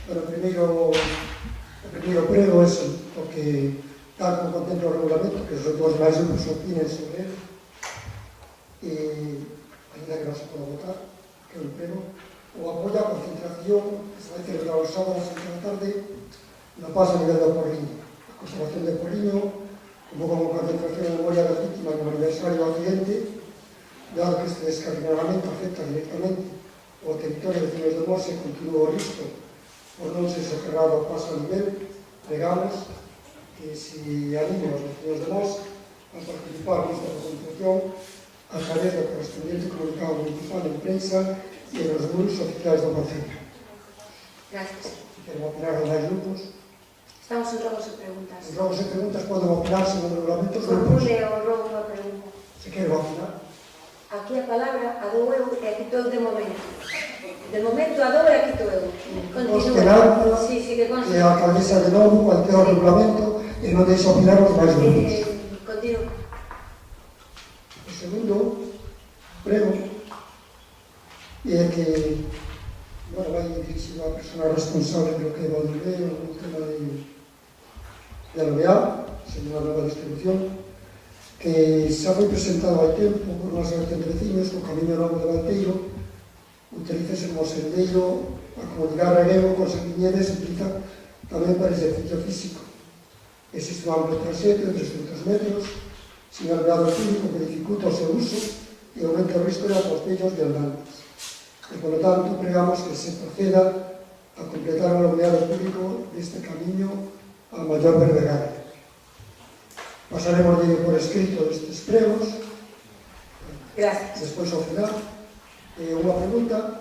Bueno, o primeiro prego é o que tal como contempla o regulamento, que os outros máis grupos opinen sobre ele, e ainda que non se poda votar, que é o prego, o apoio á concentración que se vai celebrar os sábados a da tarde no paso a nivel do Porriño. A conservación de Porriño, como concentración en memoria das víctimas no aniversario do accidente, dado que este descarrilamento afecta directamente o territorio de Cinos de Mos e continúa o risco por non ser soterrado o paso a nivel, pregamos que se anime os vecinos de Mos a participar nesta concentración a través do correspondiente comunicado municipal en prensa e nos muros oficiais do Concello. Gracias. Se queren opinar os máis grupos. Estamos en rogos e preguntas. En rogos e preguntas poden opinar segundo o regulamento os grupos. Formule o rogo unha pregunta. Se queren opinar. Aquí a palabra a dou eu e a quito eu de momento. De momento a dou e a quito eu. Continúa. Sí, que conste. E a alcaldesa de novo altera o regulamento e non deixa opinar os máis grupos. Continúa. O segundo prego é que vai dirixido á persona responsable do que é Valdiveo no tema de ABA, señora nova distribución, que xa foi presentado hai tempo por unha asociación de vecinos o Camiño Novo de Valteiro, utilícese como sendeiro a comunidade regueo con viñedes e utiliza tamén para exercicio físico. Existe un amplo traxecto de 300 metros, sin alveado público que dificulta o seu uso e aumenta o risco de atropellos de andantes. E, por lo tanto, pregamos que se proceda a completar o alumbrado público deste camiño a maior brevedade. Pasaremos por escrito estes pregos. Gracias. Despois, ao final, unha pregunta.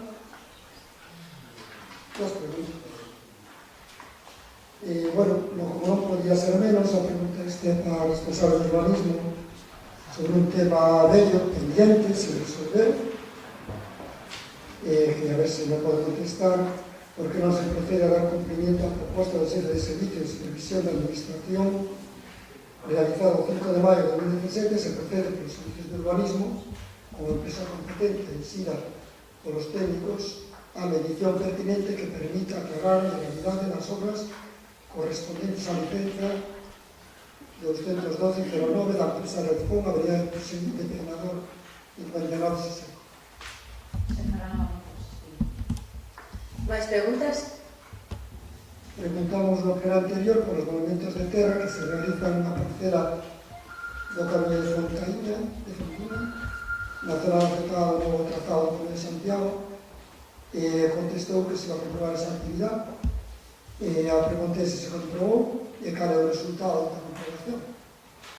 Dos preguntas. Bueno, como non podía ser menos, a pregunta este para responsable do urbanismo sobre un tema bello, pendiente, sin resolver, que a ver se me pode contestar, porque non se procede a dar cumplimiento á proposta do Centro de Servicios de Supervisión da Administración realizado o 5 de maio de 2017, se procede polos servicios de urbanismo como empresa competente exida polos técnicos a medición pertinente que permita aclarar a legalidade das obras correspondentes á licenza 212-09 da empresa Redfon, Avenida de Peinador 5960. Máis preguntas? Preguntamos no pleno anterior por os movimentos de terra que se realizan na parcela do Camiño de Fontaíña, na zona afectada do novo trazado de Santiago, e contestou que se va a comprobar esa actividade. A pregunta é se comprobou e cal é o resultado da comprobación.